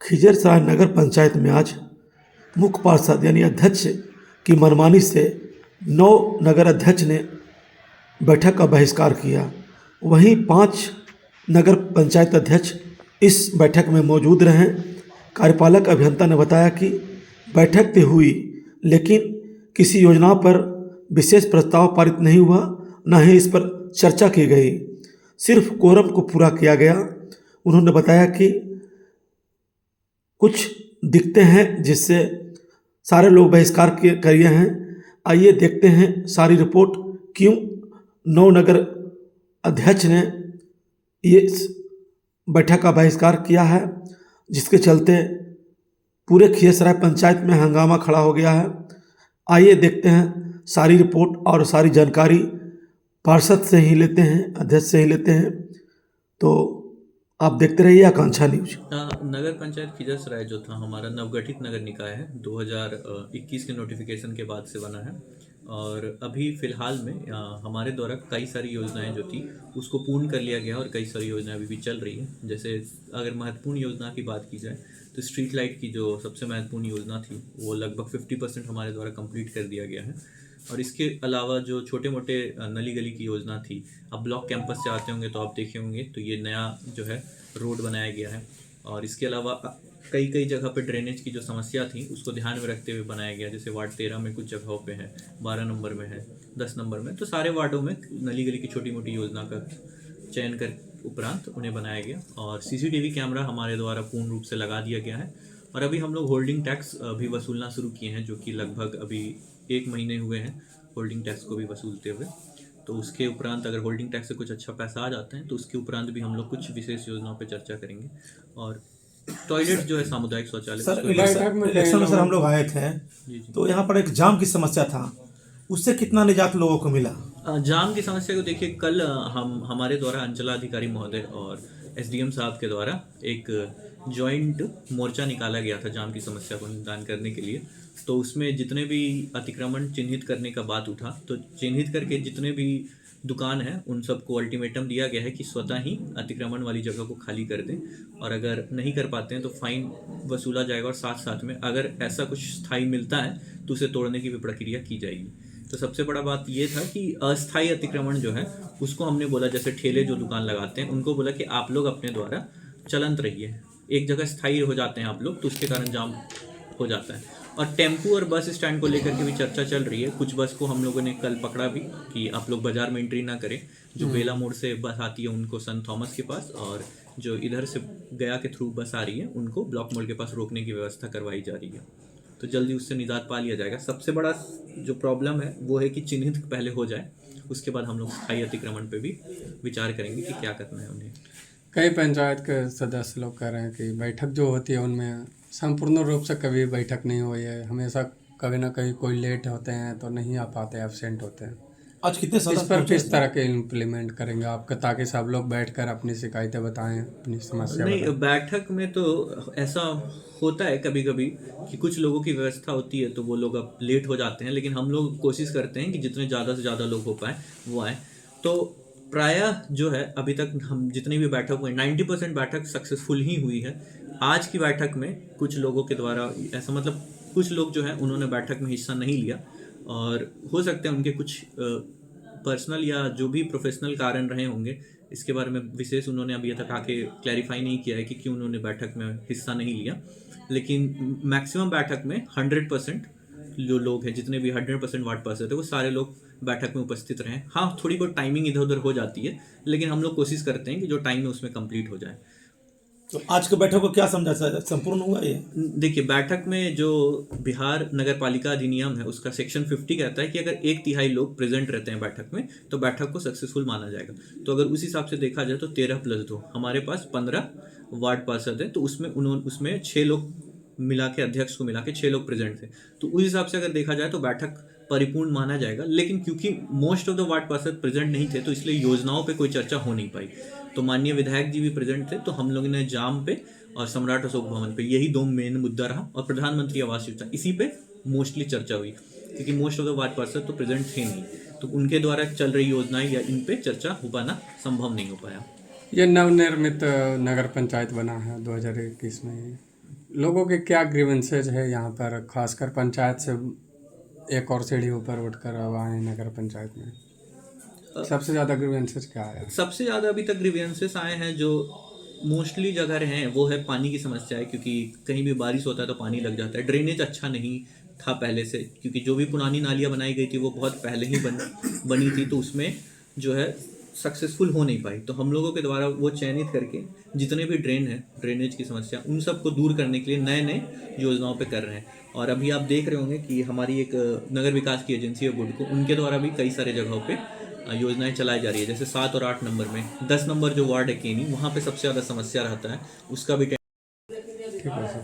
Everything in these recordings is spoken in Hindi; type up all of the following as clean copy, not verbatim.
खिजरसराय नगर पंचायत में आज मुख्य पार्षद यानी अध्यक्ष की मनमानी से 9 नगर अध्यक्ष ने बैठक का बहिष्कार किया। वहीं 5 नगर पंचायत अध्यक्ष इस बैठक में मौजूद रहे। कार्यपालक अभियंता ने बताया कि बैठक तो हुई, लेकिन किसी योजना पर विशेष प्रस्ताव पारित नहीं हुआ, न ही इस पर चर्चा की गई, सिर्फ कोरम को पूरा किया गया। उन्होंने बताया कि कुछ दिक्कतें हैं जिससे सारे लोग बहिष्कार किए हैं। आइए देखते हैं सारी रिपोर्ट, क्यों 9 नगर अध्यक्ष ने ये बैठक का बहिष्कार किया है, जिसके चलते पूरे खिजरसराय पंचायत में हंगामा खड़ा हो गया है। आइए देखते हैं सारी रिपोर्ट और सारी जानकारी पार्षद से ही लेते हैं, अध्यक्ष से ही लेते हैं। तो आप देखते रहिए आकांक्षा न्यूज। नगर पंचायत खिजरसराय जो था हमारा नवगठित नगर निकाय है, 2021 के नोटिफिकेशन के बाद से बना है। और अभी फ़िलहाल में हमारे द्वारा कई सारी योजनाएं जो थी उसको पूर्ण कर लिया गया और कई सारी योजनाएं अभी भी चल रही हैं। जैसे अगर महत्वपूर्ण योजना की बात की जाए तो स्ट्रीट लाइट की जो सबसे महत्वपूर्ण योजना थी वो लगभग 50% हमारे द्वारा कंप्लीट कर दिया गया है। और इसके अलावा जो छोटे मोटे नली गली की योजना थी, अब ब्लॉक कैंपस से आते होंगे तो आप देखे होंगे तो ये नया जो है रोड बनाया गया है। और इसके अलावा कई कई जगह पे ड्रेनेज की जो समस्या थी उसको ध्यान में रखते हुए बनाया गया। जैसे वार्ड 13 में कुछ जगहों पे है, 12 नंबर में है, 10 नंबर में, तो सारे वार्डों में नली गली की छोटी मोटी योजना का चयन कर उपरांत उन्हें बनाया गया। और सीसीटीवी कैमरा हमारे द्वारा पूर्ण रूप से लगा दिया गया है। और अभी हम लोग होल्डिंग टैक्स भी वसूलना शुरू किए हैं, जो कि लगभग अभी 1 महीने हुए हैं होल्डिंग टैक्स को भी वसूलते हुए। तो उसके उपरांत अगर होल्डिंग टैक्स से कुछ अच्छा पैसा आ जाता है तो उसके उपरांत भी हम लोग कुछ विशेष योजनाओं पर चर्चा करेंगे। और टॉयलेट जो है सामुदायिक शौचालय सर हम लोग आए थे तो यहाँ पर एक जाम की समस्या था, उससे कितना निजात लोगों को मिला? जाम की समस्या को देखिए, कल हमारे द्वारा अंचलाधिकारी महोदय और एसडीएम साहब के द्वारा एक जॉइंट मोर्चा निकाला गया था जाम की समस्या को निदान करने के लिए। तो उसमें जितने भी अतिक्रमण चिन्हित करने का बात उठा, तो चिन्हित करके जितने भी दुकान है उन सबको अल्टीमेटम दिया गया है कि स्वतः ही अतिक्रमण वाली जगह को खाली कर दें, और अगर नहीं कर पाते हैं तो फाइन वसूला जाएगा। और साथ साथ में अगर ऐसा कुछ स्थायी मिलता है तो उसे तोड़ने की भी प्रक्रिया की जाएगी। तो सबसे बड़ा बात ये था कि अस्थायी अतिक्रमण जो है उसको हमने बोला, जैसे ठेले जो दुकान लगाते हैं उनको बोला कि आप लोग अपने द्वारा चलंत रहिए, एक जगह स्थायी हो जाते हैं आप लोग तो उसके कारण जाम हो जाता है। और टेम्पू और बस स्टैंड को लेकर के भी चर्चा चल रही है। कुछ बस को हम लोगों ने कल पकड़ा भी कि आप लोग बाजार में एंट्री ना करें। जो बेला मोड़ से बस आती है उनको संत थॉमस के पास, और जो इधर से गया के थ्रू बस आ रही है उनको ब्लॉक मोड़ के पास रोकने की व्यवस्था करवाई जा रही है। तो जल्दी उससे निजात पा लिया जाएगा। सबसे बड़ा जो प्रॉब्लम है वो है कि चिन्हित पहले हो जाए, उसके बाद हम लोग स्थायी अतिक्रमण पे भी विचार करेंगे कि क्या करना है उन्हें। कई पंचायत के सदस्य लोग कह रहे हैं कि बैठक जो होती है उनमें संपूर्ण रूप से कभी बैठक नहीं हुई है, हमेशा कभी ना कभी कोई लेट होते हैं तो नहीं आ पाते, एब्सेंट होते हैं। आज कितने इस पर किस तरह के इम्प्लीमेंट करेंगे आपका, ताकि सब लोग बैठकर अपनी शिकायतें बताएं, अपनी समस्या नहीं, बताएं? बैठक में तो ऐसा होता है कभी कभी कि कुछ लोगों की व्यवस्था होती है तो वो लोग अब लेट हो जाते हैं, लेकिन हम लोग कोशिश करते हैं कि जितने ज़्यादा से ज़्यादा लोग हो पाए वो आए। तो प्रायः जो है अभी तक हम जितनी भी बैठक हुई 90% बैठक सक्सेसफुल ही हुई है। आज की बैठक में कुछ लोगों के द्वारा ऐसा, मतलब कुछ लोग जो है उन्होंने बैठक में हिस्सा नहीं लिया, और हो सकते हैं उनके कुछ पर्सनल या जो भी प्रोफेशनल कारण रहे होंगे। इसके बारे में विशेष उन्होंने अभी तक आके क्लैरिफाई नहीं किया है कि क्यों उन्होंने बैठक में हिस्सा नहीं लिया। लेकिन मैक्सिमम बैठक में 100% जो लोग हैं, जितने भी 100% वार्ड पार्षद है वो सारे लोग बैठक में उपस्थित रहें। हाँ, थोड़ी बहुत टाइमिंग इधर उधर हो जाती है, लेकिन हम लोग कोशिश करते हैं कि जो टाइम है उसमें कंप्लीट हो जाए। तो आज के बैठक को क्या समझा सर, संपूर्ण हुआ ये? देखिए, बैठक में जो बिहार नगर पालिका अधिनियम है उसका सेक्शन 50 कहता है कि अगर 1/3 लोग प्रेजेंट रहते हैं बैठक में तो बैठक को सक्सेसफुल माना जाएगा। तो अगर उस हिसाब से देखा जाए तो 13+2 हमारे पास 15 वार्ड पार्षद है, तो उसमें 6 लोग मिला के, अध्यक्ष को मिला के 6 लोग प्रेजेंट थे। तो उस हिसाब से अगर देखा जाए तो बैठक परिपूर्ण माना जाएगा। लेकिन क्योंकि मोस्ट ऑफ द वार्ड पार्षद प्रेजेंट नहीं थे तो इसलिए योजनाओं पे कोई चर्चा हो नहीं पाई। तो माननीय विधायक जी भी प्रेजेंट थे, तो हम लोगों ने जाम पे और सम्राट अशोक भवन पे यही 2 मेन मुद्दा रहा, और प्रधानमंत्री आवास योजना इसी पे मोस्टली चर्चा हुई, क्योंकि मोस्ट ऑफ द वार्ड पार्षद तो प्रेजेंट थे नहीं, तो उनके द्वारा चल रही योजनाएं या इन पे चर्चा हो पाना संभव नहीं हो पाया। ये नवनिर्मित नगर पंचायत बना है 2021 में, लोगों के क्या ग्रीवेंसेज है यहाँ पर, खासकर पंचायत से एक और सीढ़ी ऊपर उठकर अब आए नगर पंचायत में? सबसे ज़्यादा ग्रीवेंसेज क्या है? सबसे ज़्यादा अभी तक ग्रीवेंसेस आए हैं जो मोस्टली जगह रहे हैं वो है पानी की समस्या है, क्योंकि कहीं भी बारिश होता है तो पानी लग जाता है। ड्रेनेज अच्छा नहीं था पहले से, क्योंकि जो भी पुरानी नालियाँ बनाई गई थी वो बहुत पहले ही बनी थी, तो उसमें जो है सक्सेसफुल हो नहीं पाई। तो हम लोगों के द्वारा वो चयनित करके जितने भी ड्रेनेज की समस्या उन सब को दूर करने के लिए नए नए योजनाओं पे कर रहे हैं। और अभी आप देख रहे होंगे कि हमारी एक नगर विकास की एजेंसी है बुडको, उनके द्वारा भी कई सारे जगहों पे योजनाएं चलाई जा रही है। जैसे 7 और 8 नंबर में 10 नंबर जो वार्ड है केनी, वहाँ पे सबसे ज़्यादा समस्या रहता है, उसका भी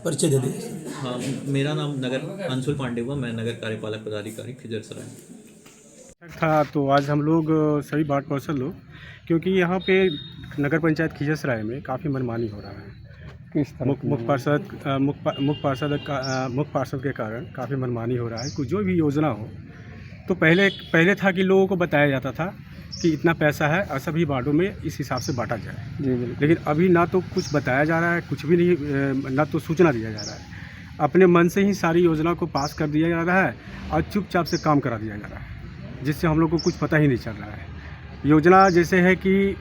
परिचय दे दें। हाँ, मेरा नाम नगर अंशुल पांडे हुआ, मैं नगर कार्यपालक पदाधिकारी खिजरसराय था। तो आज हम लोग सभी वार्ड पार्षद लोग, क्योंकि यहाँ पे नगर पंचायत खिजरसराय में काफ़ी मनमानी हो रहा है। किस तरह मुख्य पार्षद के कारण काफ़ी मनमानी हो रहा है। कुछ जो भी योजना हो तो पहले था कि लोगों को बताया जाता था कि इतना पैसा है और सभी वार्डों में इस हिसाब से बांटा जाए। जी बिल्कुल। लेकिन अभी ना तो कुछ बताया जा रहा है, कुछ भी नहीं, ना तो सूचना दिया जा रहा है। अपने मन से ही सारी योजना को पास कर दिया जा रहा है और चुपचाप से काम करा दिया जा रहा है, जिससे हम लोग को कुछ पता ही नहीं चल रहा है। योजना जैसे है कि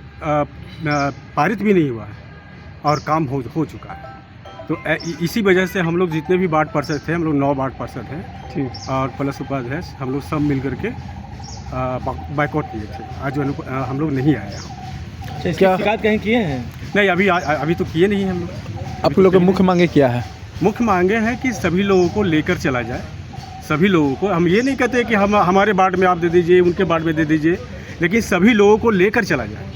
पारित भी नहीं हुआ है और काम हो चुका है। तो इसी वजह से हम लोग जितने भी वार्ड पार्षद थे, हम लोग 9 वार्ड पार्षद हैं, ठीक, और प्लस उपाध्यक्ष, हम लोग सब मिल करके बाइकआउट किए थे। आज हम लोग नहीं आए यहाँ। क्या शिकायत कहीं किए हैं? नहीं, अभी तो किए नहीं हम लोग। आप लोगों की मुख्य मांगे क्या है? मुख्य मांगे हैं कि सभी लोगों को लेकर चला जाए। सभी लोगों को, हम ये नहीं कहते कि हम हमारे वार्ड में आप दे दीजिए, उनके वार्ड में दे दीजिए, लेकिन सभी लोगों को लेकर चला जाए।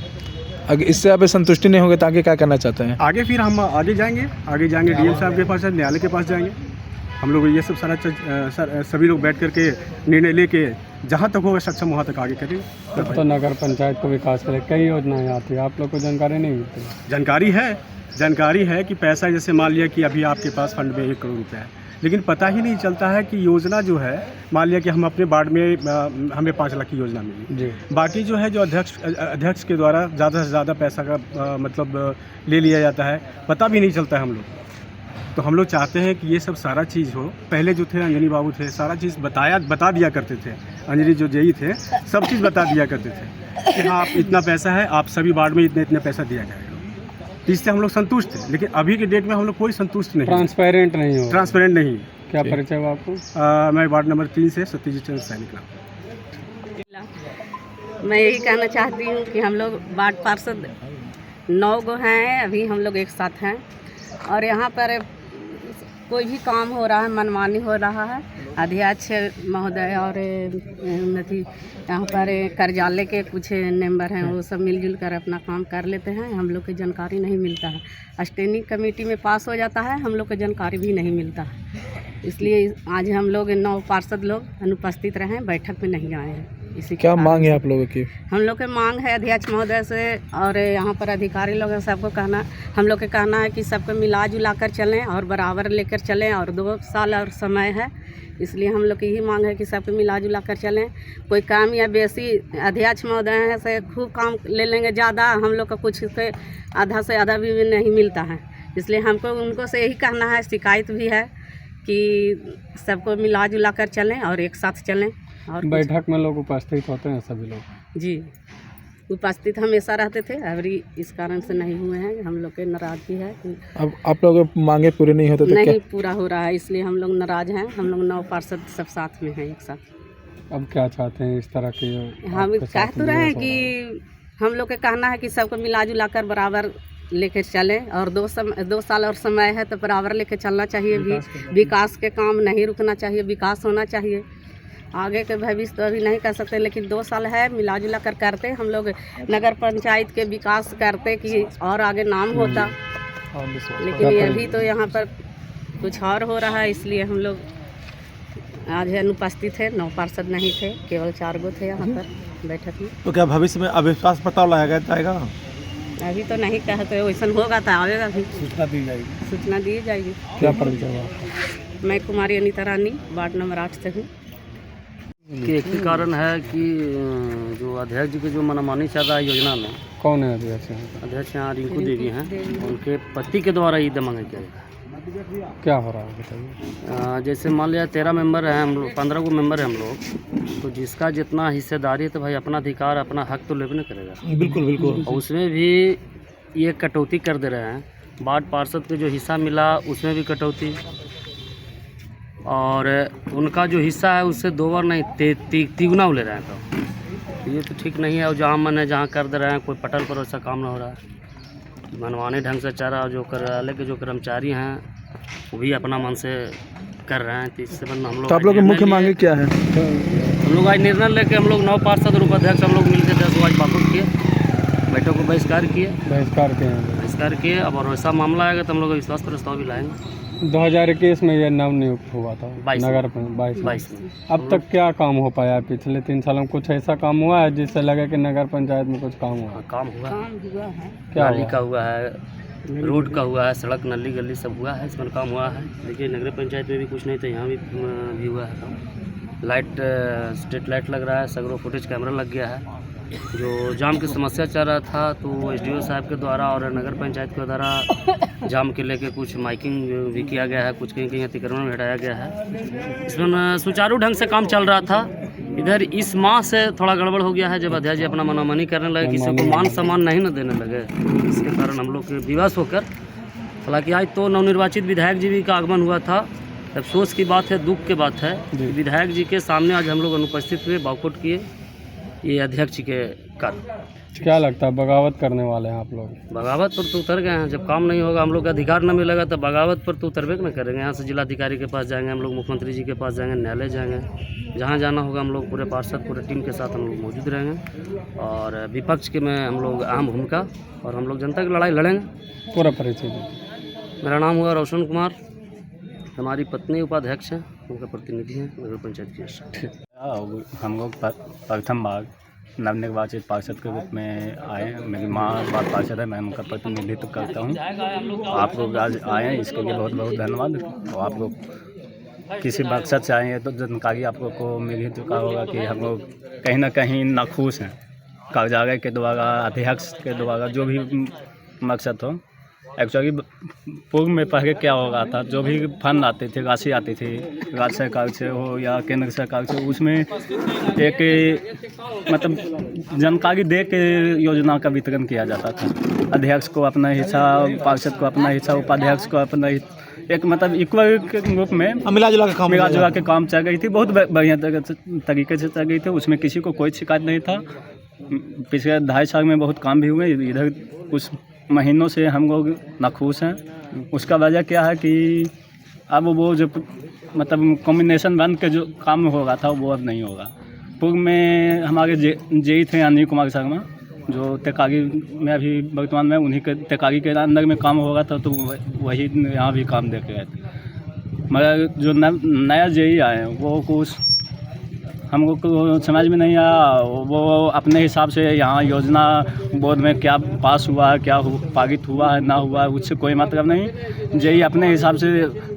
अगर इससे आप संतुष्टि नहीं होगी तो आगे क्या करना चाहते हैं? आगे फिर हम आगे जाएंगे डीएम साहब के पास, न्यायालय के पास जाएंगे। हम लोग ये सब सभी लोग बैठ करके निर्णय लेके जहाँ तक होगा सक्षम वहाँ तक आगे करेंगे। तो नगर पंचायत को विकास के लिए कई योजनाएं आती है, आप लोग को जानकारी नहीं मिलती? जानकारी है कि पैसा, जैसे मान लिया कि अभी आपके पास फंड में 1 करोड़ रुपया है, लेकिन पता ही नहीं चलता है कि योजना जो है, मान लिया कि हम अपने वार्ड में हमें 5 लाख की योजना मिली जी, बाकी जो है जो अध्यक्ष के द्वारा ज़्यादा से ज़्यादा पैसा का मतलब ले लिया जाता है, पता भी नहीं चलता है हम लोग। तो हम लोग चाहते हैं कि ये सब सारा चीज़ हो। पहले जो थे अंजनी बाबू थे, सारा चीज़ बता दिया करते थे। अंजनी जो जेई थे, सब चीज़ बता दिया करते थे कि हाँ, आप इतना पैसा है, आप सभी वार्ड में इतने पैसा दिया जाएगा। इससे हम लोग संतुष्ट थे, लेकिन अभी के डेट में हम लोग कोई संतुष्ट नहीं, ट्रांसपेरेंट नहीं। क्या परिचय हुआ आपको? मैं वार्ड नंबर 3 से सत्यजीत चंद्र सैनिक। मैं यही कहना चाहती हूँ कि हम लोग वार्ड पार्षद 9 गो हैं, अभी हम लोग एक साथ हैं, और यहाँ पर कोई भी काम हो रहा है, मनमानी हो रहा है। अध्यक्ष महोदय और यहाँ पर कार्यालय के कुछ मेंबर हैं, वो सब मिलजुल कर अपना काम कर लेते हैं। हम लोग को जानकारी नहीं मिलता है। स्टैंडिंग कमेटी में पास हो जाता है, हम लोग को जानकारी भी नहीं मिलता है। इसलिए आज हम लोग 9 पार्षद लोग अनुपस्थित रहे, बैठक में नहीं आए हैं। इसी क्या मांग है आप लोगों की? हम लोग के मांग है अध्यक्ष महोदय से और यहाँ पर अधिकारी लोग हैं, सबको हम लोग के कहना है कि सबको मिला जुला कर चलें और बराबर लेकर चलें, और 2 साल और समय है, इसलिए हम लोग की यही मांग है कि सबको मिला जुला कर चलें। कोई काम या बेसी अध्यक्ष महोदय हैं से खूब काम ले लेंगे ज़्यादा, हम लोग का कुछ के आधा से आधा भी नहीं मिलता है। इसलिए हमको उनको से यही कहना है, शिकायत भी है कि सबको मिला जुला कर चलें और एक साथ चलें। और बैठक में लोग उपस्थित होते हैं, सभी लोग जी उपस्थित हमेशा रहते थे, अभी इस कारण से नहीं हुए हैं। हम लोग के नाराज़गी है कि अब आप लोग मांगे पूरे नहीं होते तो नहीं पूरा हो रहा है, इसलिए हम लोग नाराज़ हैं। हम लोग 9 पार्षद सब साथ में हैं, एक साथ। अब क्या चाहते हैं इस तरह के? हम कह तो रहे हैं कि हम लोग के कहना है कि सबको मिला जुला कर बराबर लेकर चलें, और 2 साल और समय है तो बराबर लेकर चलना चाहिए। भी विकास के काम नहीं रुकना चाहिए, विकास होना चाहिए। आगे के भविष्य तो अभी नहीं कर सकते, लेकिन 2 साल है, मिला जुला कर करते हम लोग नगर पंचायत के विकास करते कि और आगे नाम होता। लेकिन ये अभी तो यहाँ पर कुछ और हो रहा है, इसलिए हम लोग आज अनुपस्थित थे। 9 पार्षद नहीं थे, केवल 4 गो थे यहाँ पर बैठक में। तो क्या भविष्य में अविश्वास प्रस्ताव लाया जाएगा? अभी तो नहीं कहते, वैसा होगा तो आएगा भी, सूचना दी जाएगी। क्या परिचय हुआ? मैं कुमारी अनीता रानी, वार्ड नंबर 8 से हूँ। कि एक ही कारण है कि जो अध्यक्ष जी की जो मनमानी चल रहा है योजना में। कौन है अध्यक्ष? अध्यक्ष यहाँ रिंकू देवी हैं, उनके पति के द्वारा ये मांगा किया गया है। क्या हो रहा है बताइए। जैसे मान लिया 13 मेंबर हैं हम लोग, 15 को मेंबर हैं हम लोग, तो जिसका जितना हिस्सेदारी है तो भाई अपना अधिकार अपना हक तो लेबे न करेगा। बिल्कुल बिल्कुल। और उसमें भी ये कटौती कर दे रहे हैं। वार्ड पार्षद को जो हिस्सा मिला उसमें भी कटौती, और उनका जो हिस्सा है उससे 2 बार नहीं तिगुना ले रहे हैं। तो ये तो ठीक नहीं है। और जहाँ मन है जहाँ कर दे रहे हैं, कोई पटल पर वैसा काम ना हो रहा है। मनमाने ढंग से चारा जो कार्यालय के जो कर्मचारी हैं वो भी अपना मन से कर रहे हैं। तो इससे हम लोग, तो आप लोग की मुख्य मांगे क्या है? हम लोग आज निर्णय लेके हम लोग 9 पार्षद और उपाध्यक्ष हम लोग मिलकर 10 आज बाकुट किए, बैठक को बहिष्कार किए। अब और वैसा मामला आएगा तो हम लोग विश्वास प्रस्ताव भी लाएंगे। 2021 में ये नव नियुक्त हुआ था 22 नगर में, 22 में। अब तक क्या काम हो पाया है? पिछले 3 सालों में कुछ ऐसा काम हुआ है जिससे लगे कि नगर पंचायत में कुछ काम हुआ? काम हुआ है। क्या नाली हुआ? का हुआ है, रोड का हुआ है, सड़क नली गली सब हुआ है, इसमें काम हुआ है। देखिए नगर पंचायत में भी कुछ नहीं था, यहाँ भी हुआ है काम। लाइट स्ट्रीट लाइट लग रहा है, सगरों फुटेज कैमरा लग गया है। जो जाम की समस्या चल रहा था तो SDO साहब के द्वारा और नगर पंचायत के द्वारा जाम के लेके कुछ माइकिंग भी किया गया है, कुछ कहीं कहीं अतिक्रमण भी हटाया गया है। इसमें सुचारू ढंग से काम चल रहा था। इधर इस माह से थोड़ा गड़बड़ हो गया है, जब अध्यक्ष जी अपना मनमानी करने लगे, किसी को मान सम्मान नहीं न देने लगे, इसके कारण हम लोग विवश होकर, हालांकि आज तो नवनिर्वाचित विधायक जी भी का आगमन हुआ था। अफसोस की बात है, दुख की बात है, विधायक जी के सामने आज हम लोग अनुपस्थित हुए, बाउकआउट किए, ये अध्यक्ष जी के कारण। क्या लगता है बगावत करने वाले हैं आप लोग? बगावत पर तो उतर गए हैं। जब काम नहीं होगा, हम लोग का अधिकार न मिलेगा तो बगावत पर तो उतरबे न करेंगे। यहाँ से जिलाधिकारी के पास जाएंगे हम लोग, मुख्यमंत्री जी के पास जाएंगे, न्यायालय जाएंगे, जहाँ जाना होगा हम लोग पूरे पार्षद पूरे टीम के साथ हम लोग मौजूद रहेंगे। और विपक्ष के में हम लोग अहम भूमिका, और हम लोग जनता की लड़ाई लड़ेंगे। पूरा परिचय दीजिए। मेरा नाम हुआ रोशन कुमार, हमारी पत्नी उपाध्यक्ष हैं, उनका प्रतिनिधि हैं नगर पंचायत की। हम लोग प्रथम बार नवनिर्वाचित पार्षद के रूप में आए। मेरी माँ बात पार्षद है, मैं उनका प्रतिनिधित्व करता हूँ। आप लोग आज आए हैं, इसके लिए बहुत बहुत धन्यवाद। और आप लोग किसी मकसद से आए हैं तो जानकारी आप लोग को मिल ही चुका होगा कि हम लोग कहीं ना कहीं नाखुश हैं कार्यालय के द्वारा, अध्यक्ष के द्वारा, जो भी मकसद हो। एक्चुअली पूर्व में पहले क्या हो रहा था, जो भी फंड आते थे, राशि आती थी, राज्य सरकार से हो या केंद्र सरकार से, उसमें एक मतलब जानकारी दे के योजना का वितरण किया जाता था। अध्यक्ष को अपना हिस्सा, पार्षद को अपना हिस्सा, उपाध्यक्ष को अपना एक मतलब इक्वल के रूप में मिला जुला के काम चल रही थी। बहुत बढ़िया तरीके से चल रही थी, उसमें किसी को कोई शिकायत नहीं था। पिछले 2.5 साल में बहुत काम भी हुए। इधर कुछ महीनों से हम लोग नाखुश हैं। उसका वजह क्या है कि अब वो जो मतलब कॉम्बिनेशन बन के जो काम हो रहा था वो अब नहीं होगा। पूर्व में हमारे जेई थे अनिल कुमार शर्मा, जो तेकारी में अभी वर्तमान में उन्हीं के तेकारी के अंदर में काम हो रहा था, तो वही यहाँ भी काम दे के गए थे। मगर जो नया जेई आए हैं वो कुछ हम लोग को समझ में नहीं आया। वो अपने हिसाब से यहाँ योजना बोर्ड में क्या पास हुआ है, क्या पारित हुआ है, ना हुआ है, उससे कोई मतलब नहीं। जेई अपने हिसाब से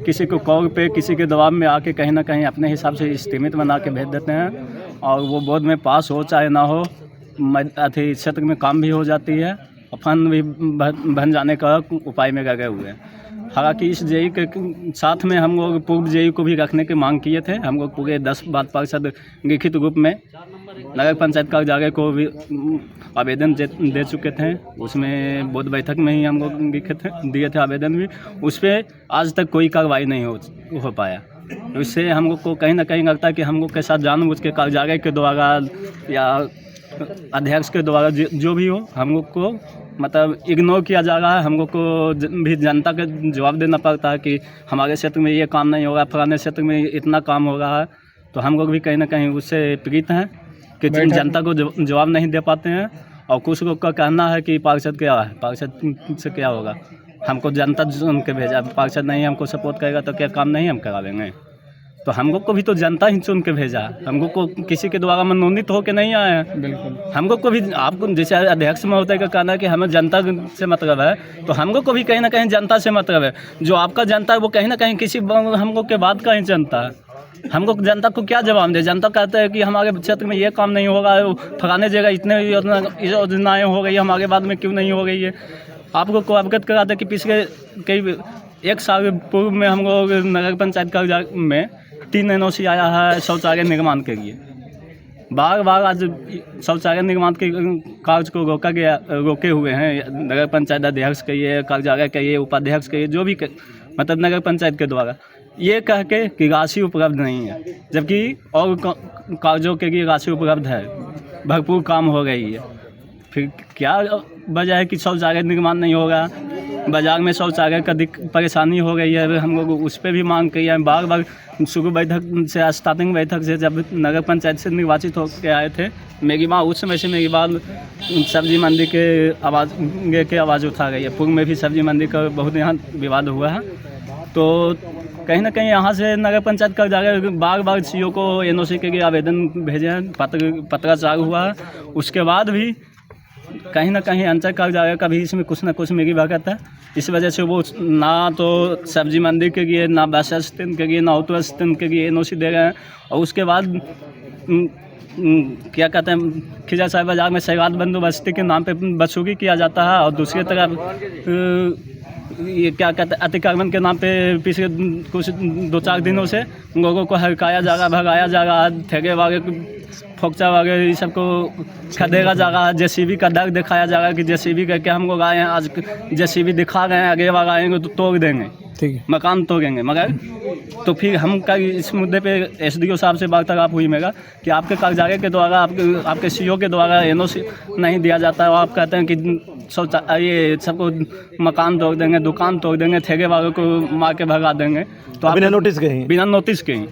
किसी को कॉल पे, किसी के दबाव में आके कहीं ना कहीं अपने हिसाब से इस्टीमेट बना के भेज देते हैं, और वो बोर्ड में पास हो चाहे ना हो, अति क्षेत्र में काम भी हो जाती है और फंड भी बन जाने का उपाय में लगे हुए हैं। हालांकि इस जेई के साथ में हम लोग पूर्व जेई को भी रखने की मांग किए थे। हम लोग पूरे 10 वार्ड पार्षद लिखित रूप में नगर पंचायत कार्यालय को भी आवेदन दे चुके थे। उसमें बोर्ड बैठक में ही हम लोग दिए थे आवेदन भी। उस पर आज तक कोई कार्रवाई नहीं हो पाया। इससे हम लोग को कहीं ना कहीं लगता है कि हम लोग के साथ जानबूझ के कार्यालय के द्वारा या अध्यक्ष के द्वारा जो भी हो, हम लोग को मतलब इग्नोर किया जा रहा है। हम लोग को भी जनता का जवाब देना पड़ता है कि हमारे क्षेत्र में ये काम नहीं होगा, फलाने क्षेत्र में इतना काम हो रहा है। तो हम लोग भी कहीं ना कहीं उससे पीड़ित हैं कि जनता को जवाब नहीं दे पाते हैं। और कुछ लोग का कहना है कि पार्षद क्या है, पार्षद से क्या होगा, हमको जनता चुन के भेजा, पार्षद नहीं हमको सपोर्ट करेगा तो क्या काम नहीं हम करा देंगे। तो हम लोग को भी तो जनता ही चुन के भेजा, हम लोग को किसी के द्वारा मनोनीत होकर नहीं आए हैं। बिल्कुल, हम लोग को भी आपको जैसे अध्यक्ष महोदय का कहना है कि हमें जनता से मतलब है, तो हम लोग को भी कहीं ना कहीं जनता से मतलब है। जो आपका जनता है वो कहीं ना कहीं किसी हम लोग के बाद का ही जनता है। हम लोग जनता को क्या जवाब दे? जनता कहते हैं कि हमारे क्षेत्र में ये काम नहीं होगा, फलाने जगह इतने योजनाएँ हो गई, हमारे बाद में क्यों नहीं हो गई है। आप लोग को अवगत करा दे कि पिछले कई एक साल पूर्व में हम लोग नगर पंचायत कागजात में 3 NOC आया है शौचालय निर्माण के लिए। बार बार आज शौचालय निर्माण के कार्य को रोके हुए हैं नगर पंचायत अध्यक्ष कहिए, कार्यालय कहिए, उपाध्यक्ष कहिए, जो भी मतलब नगर पंचायत के द्वारा, ये कह के कि राशि उपलब्ध नहीं है, जबकि और कार्यों के लिए राशि उपलब्ध है, भरपूर काम हो रही है। फिर क्या वजह है कि शौचालय निर्माण नहीं होगा? बाज़ार में शौचालय का परेशानी हो गई है, हम लोग उस पर भी मांग की है। बार बार शुरू बैठक से, स्टार्टिंग बैठक से, जब नगर पंचायत से निर्वाचित होकर आए थे मेरी माँ, उस समय से मेरी बात सब्जी मंडी के आवाज़ उठा गई है। पूर्व में भी सब्जी मंडी का बहुत यहाँ विवाद हुआ है। तो कहीं ना कहीं यहाँ से नगर पंचायत का जाकर बार बार CO को NOC के लिए आवेदन भेजे हैं, पत्राचार हुआ है। उसके बाद भी कहीं ना कहीं अंचल कार्यालय का भी इसमें कुछ ना कुछ मेरी भगत है। इस वजह से वो ना तो सब्जी मंडी के लिए, ना बस स्टैंड के लिए, ना ऑटो स्टैंड के लिए NOC दे रहे हैं। और उसके बाद क्या कहते हैं, खिजा साहिब बाजार में सैगात बंदोबस्ती के नाम पे बदसूगी किया जाता है, और दूसरी तरफ ये क्या कहते हैं, अतिक्रमण के नाम पे पिछले कुछ 2-4 दिनों से लोगों को हड़काया जा रहा, भगाया जा रहा, ठेके वाले, फोकचा वगैरह ये सबको खदेड़ा जा रहा है। JCB का डर दिखाया जा रहा है कि JCB करके हम लोग आए हैं, आज JCB दिखा रहे हैं, आगे बार आएंगे तो तोड़ देंगे, ठीक है, मकान तोड़ेंगे। मगर तो फिर हम कल इस मुद्दे पे SDO साहब से वार्तालाप हुई मेरा कि आपके कागजात के द्वारा, आपके CO के द्वारा NOC नहीं दिया जाता है, और आप कहते हैं कि ये सबको मकान तोड़ देंगे, दुकान तोड़ देंगे, ठेके वालों को मार के भगा देंगे। तो बिना नोटिस के ही? बिना नोटिस के ही,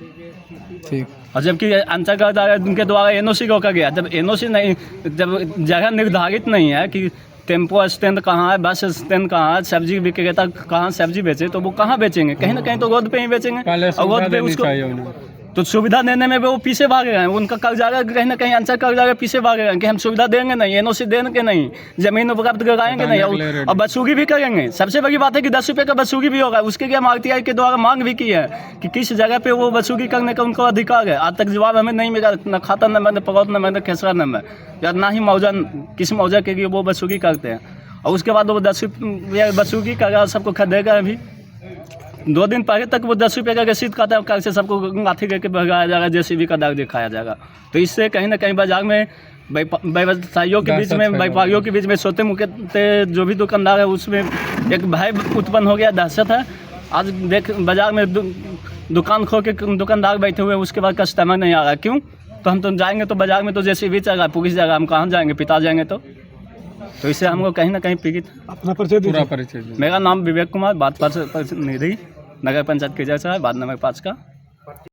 ठीक। और जबकि अंचल कार्यालय उनके द्वारा NOC रोका गया। जब NOC नहीं, जब जगह निर्धारित नहीं है कि टेम्पो स्टैंड कहाँ है, बस स्टैंड कहाँ है, सब्जी विक्रेता कहाँ सब्जी बेचे, तो वो कहाँ बेचेंगे? कहीं ना कहीं तो रोड पे ही बेचेंगे। और रोड पे उसको तो सुविधा देने में वो पीछे भाग रहे हैं। उनका कागजात कहीं ना कहीं अंचल कागजात पीछे भाग रहे हैं कि हम सुविधा देंगे नहीं, NOC देंगे नहीं, जमीन उपलब्ध कराएंगे नहीं, और बदसूगी भी करेंगे। सबसे बड़ी बात है कि 10 रुपये का बदसूगी भी होगा। उसके लिए हम RTI के द्वारा मांग भी की है कि किस जगह पे वो बदसूगी करने का उनको अधिकार है। आज तक जवाब हमें नहीं मिला, न खाता नंबर, न पकौत नंबर, न खेसरा नंबर, या ना ही मौजा, किस मौजा के लिए वो बदसूगी करते हैं। और उसके बाद वो 10 रुपये बदसूगी करेगा, सबको खदेगा। अभी 2 दिन पहले तक वो 10 रुपये का रसीद खाता है, कल से सबको लाठी करके भगाया जाएगा, JCB का दाग दिखाया जाएगा। तो इससे कहीं ना कहीं बाजार में व्यवसायियों के बीच में, व्यापारियों के बीच में, सोते मुकते जो भी दुकानदार है उसमें एक भय उत्पन्न हो गया, दहशत है। आज देख बाजार में दुकान खो के दुकानदार बैठे हुए हैं, उसके बाद कस्टमर नहीं आ रहा। क्यों? तो हम तो जाएंगे तो बाजार में तो JCB चलेगा, पुलिस जाएगा, हम कहाँ जाएंगे? पिता जाएंगे तो इससे हम लोग कहीं ना कहीं पीड़ित। अपना परिचय, पूरा परिचय। मेरा नाम विवेक कुमार, वार्ड प्रतिनिधि, नगर पंचायत के जैसा है, वार्ड नंबर 5 का।